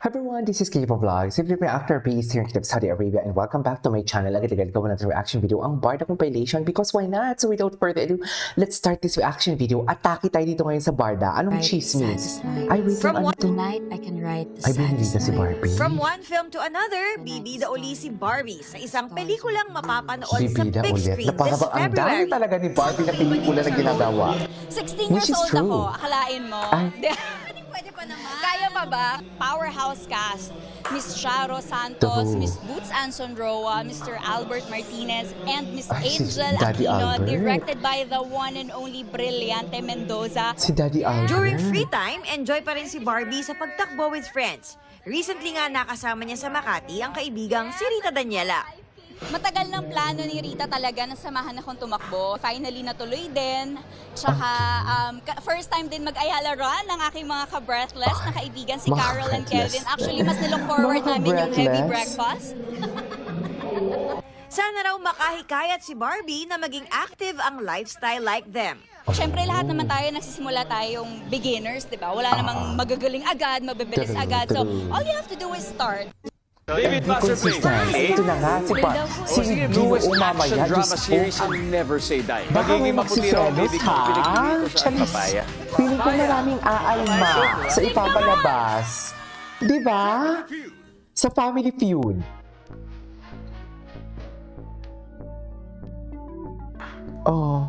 Hi everyone, this is Kipo Vlog. Simply my actor based here in Kingdom, Saudi Arabia, and welcome back to my channel. Agad-agad gawa natin reaction video ang Barda compilation because why not? So without further ado, let's start this reaction video. Atake tayo dito ngayon sa Barda. Anong chismis? Ay, wait lang, ano to? Tonight, I can write the Ay, binilita si Barbie. From one film to another, bibida uli si Barbie sa isang pelikulang mapapanood sa Bibida big ulit. screen Na parang this ang dami February. talaga ni Barbie na pelikula na ginagawa. 16 Which years is old true. ako, akalain mo. Ay. Pwede pa naman. Kaya pa ba? Powerhouse cast. Miss Charo Santos, True. Miss Boots Anson Roa, Mr. Albert Martinez, and Miss Ay, si Angel Daddy Aquino, Albert. directed by the one and only Brillante Mendoza. Si Daddy Albert. During free time, enjoy pa rin si Barbie sa pagtakbo with friends. Recently nga nakasama niya sa Makati ang kaibigang si Rita Daniela. Matagal ng plano ni Rita talaga na samahan akong tumakbo. Finally, natuloy din. Tsaka, first time din mag-Ayala Run ng aking mga ka-breathless na kaibigan, si Mga Carol and breathless. Kevin. Actually, mas nilook forward Mga namin yung heavy breathless. breakfast. Sana raw makahikayat si Barbie na maging active ang lifestyle like them. Siyempre, lahat naman tayo, nagsisimula tayong beginners, di ba? Wala namang magagaling agad, mabibilis True, agad. So, true. all you have to do is start. David Every Masterplay. consistency. Ito na nga, si Sige, Gino newest Umamaya. action drama Diyos ko. series and Never Say Die. Baka may Magiging maputi raw ang magsiselos, baby ha? kong pinagpili ko sa Charis. papaya. Piling ko maraming aalma sa ipapalabas. Di ba? Sa Family Feud. Oh.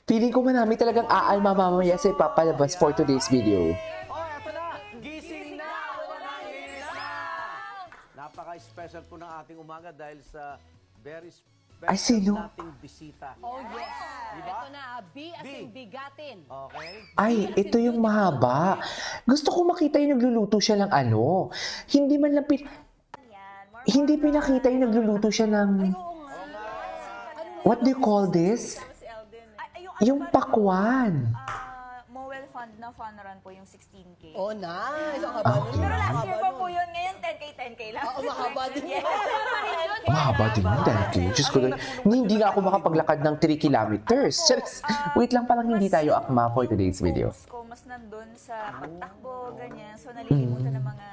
Feeling ko marami talagang aalma mamaya sa ipapalabas for today's video. Oh, eto na! Gising na! Walang Napaka-special po ng ating umaga dahil sa very special Ay, sino? nating bisita. Oh, yes. Diba? Ito na, B as in bigatin. Okay? Ay, ito yung mahaba. Gusto ko makita yung nagluluto siya ng ano. Hindi man lang hindi pinakita yung nagluluto siya ng... What do you call this? Yung pakwan. Mowel Fund na fun run po yung 16K. Oh, nice. Ang haba nun. Pero last year pa po yun, ngayon 10K lang. Oo, mahaba din. Mahaba din yung 10K. Diyos ko doon. Hindi nga ako makapaglakad ng 3 kilometers. Just, wait lang, parang hindi tayo akma for today's video. Ko mas nandun sa pagtakbo, ganyan. So nalilimutan ng mga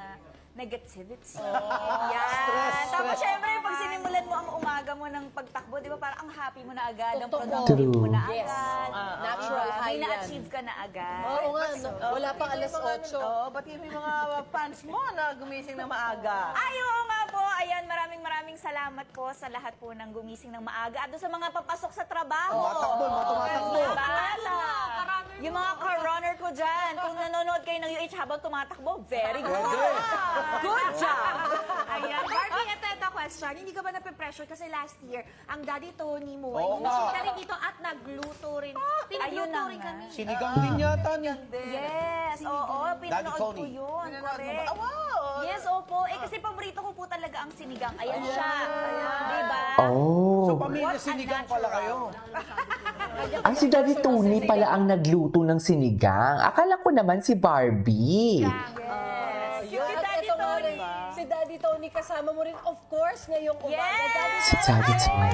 negativity. Yan. Tapos syempre, pag sinimulan mo ang umaga mo ng pagtakbo, di ba parang ang happy mo na agad, ang Totoo. productive mo na Yes. agad. Natural high May yan. na-achieve ka na agad. Oo nga, no? Wala pang alas 8. Oo, ba't yung mga fans mo na gumising na maaga? Ay, oo nga po. Ayan, maraming salamat po sa lahat po ng gumising ng maaga. At doon sa mga papasok sa trabaho. Tumatakbo, mga tumatakbo. Yung mga car-runner ko dyan, kung nanonood kayo ng UH habang tumatakbo, very good. Good job. Ayan, Barbie, ito question. Hindi ka ba nape-pressure kasi last year, ang Daddy Tony mo, Oo ay nga. ka rin dito at nagluto rin. Ayun Pinagluto na rin nga. kami. Sinigang din yata niya. Yes, oo, pinanood Tony. ko yun. Correct. Wow! Yes, opo. Eh, kasi paborito ko po talaga ang sinigang. Ayan siya. Diba? Oh. So, pamilya sinigang pala kayo. Ay, si Daddy Tony pala ang nagluto ng sinigang. Akala ko naman si Barbie. Yun, at Daddy ito nga Tony. rin, si Daddy Tony kasama mo rin, of course, ngayong umaga. Yes! Daddy Si Daddy Tony.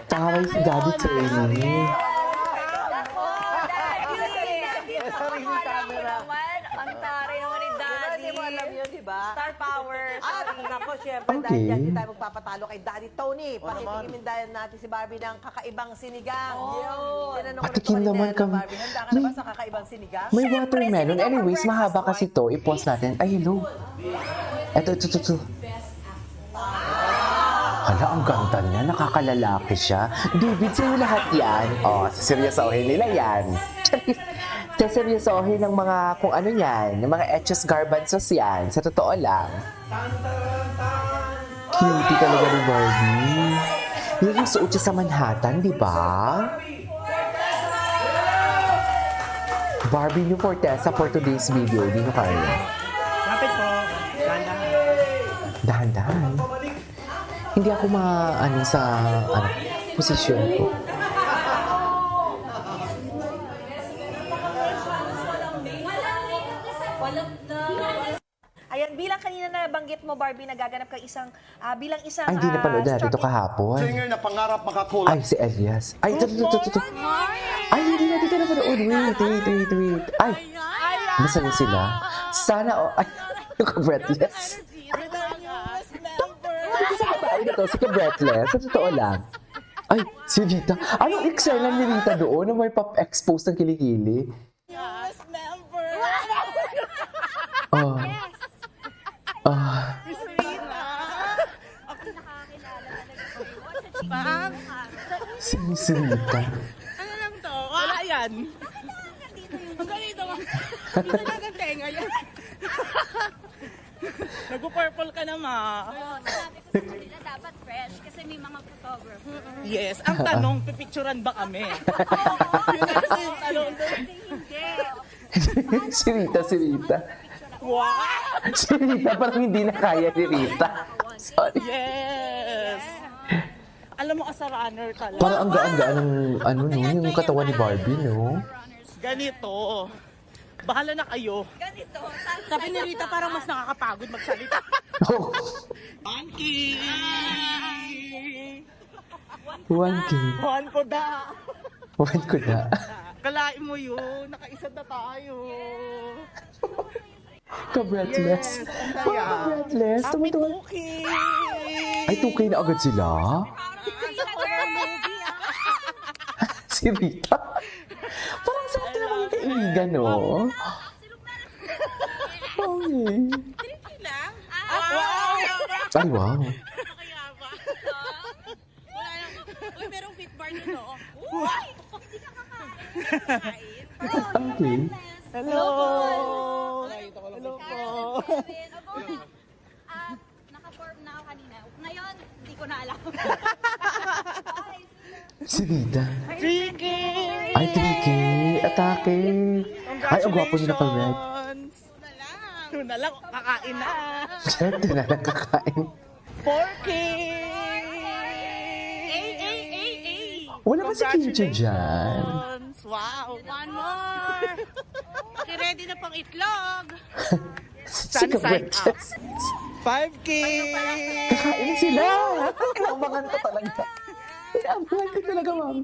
Taway si Daddy Tony. Ako, Daddy. Sariling camera. Naman, ang taray naman ni Daddy. Hindi mo alam yun, di ba? Star power. At nako, syempre, Okay. dahil dyan, di tayo magpapatalo kay Daddy Tony. Patikimin dahil natin si Barbie ng kakaibang sinigang. Tinanong ko na Patikim to kanina naman na, kami. Barbie, handa ka na ba sa kakaibang sinigang? May watermelon. Anyways, mahaba kasi to. I-pause natin. Ay, hello. Ito. Hala, ang ganda niya. Nakakalalaki siya. David, sa'yo lahat yan. Oh, seryosohin nila yan. Seryosohin ng mga kung ano yan. Ng mga etchos garbanzos yan. Sa totoo lang. Cutie talaga ni Barbie. Yan yung suot siya sa Manhattan, di ba? Barbie yung Fortesa for today's video. Di nyo kaya. Lapit po. Dahan-dahan. Hindi ako ano sa posisyon ko. Ayan, bilang kanina na banggit mo, Barbie, nagaganap ka bilang isang Ay, hindi napanood natin ito kahapon. Singer na pangarap makakulay. Ay, si Elias. Ay, ito. Ay, hindi natin ito napanood. Wait. Ay, nasaan sila? Sana, ay, naka-breathless. Ay, ito, si ka-breathless. Sa totoo lang. Ay, si Rita. Anong eksena ni Rita doon na may pop-expose ng kilikili? Oh. Si Rita. Ano lang to? Wala yan. Ganito mo. Ito lang ang tenga yan. Nag-purple ka na, ma. Sabi ko sa kanila, dapat fresh kasi may mga photographer. Yes. Ang tanong, pipicturan ba kami? Yun na kasi yung tanong. Si Rita. Wow! Si Rita, parang hindi na kaya ni Rita. Sorry. Yes! Alam mo, as a runner talaga. Parang ang gaan-gaan ng, ano, no, yung katawan ni Barbie, no? Ganito. Bahala na kayo. Ganito. Sabi ni Rita, parang mas nakakapagod magsalita. Oh, Monkey! 1K. Juan ko da. 1 ko na. Kalain mo yun. Nakaisa na tayo. Ka-breathless. Ang saya. Ka-breathless. Happy Tumatawa. Cookie! Ay, 2K na agad sila? Si Rita. Parang sa atin naman yung kaibigan, no? Okay. Wow! Ay, wow. Uy, merong fit bar nyo, no? Okay. Hello! Hello po! Naka-form na ako kanina. Ngayon, hindi ko na alam. Si Rita. Tricky! Ay, 3K. Atake. Ay, ang gwapo niya naka-red. Yun na lang, kakain na. Siyempre na lang kakain. 4K! Wala ba si Kimchi dyan? Wow! One more! Ready na pang itlog! Si ka-breathless. 5K! Kakain sila! Kinabangan ko talaga. Kinabangan ko talaga, mami.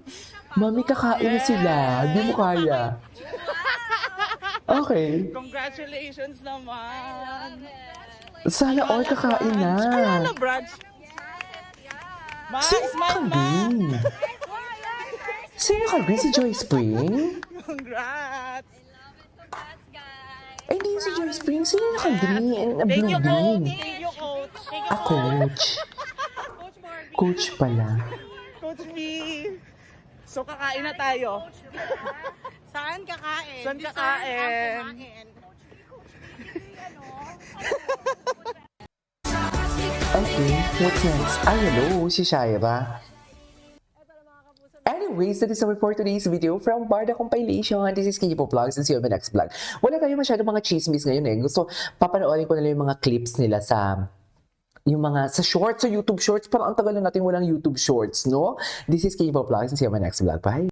Mami, kakain na sila. Di mo kaya. Okay. Congratulations naman! Sana all kakain na. Ano, Brad? Sino ka-green? Sino ka-green? Si Joy Spring? Congrats! Ay, hindi si Joy Spring. Sino naka-green? Thank Blue you, green. Coach! Thank you, Coach! Thank you, Ah, coach. Coach pala. Coach B! So, kakain na tayo. Saan kakain? Saan kakain? Okay, what's next? Ay, hello, si Shaira. Anyways, that is all for today's video from Barda Compilation. This is Kipo Vlogs and see you on my next vlog. Wala tayo masyado mga chismis ngayon eh. Gusto, papanoorin ko na lang yung mga clips nila sa shorts, sa YouTube shorts. Parang ang tagal na natin walang YouTube shorts, no? This is Kipo Vlogs and see you on my next vlog. Bye!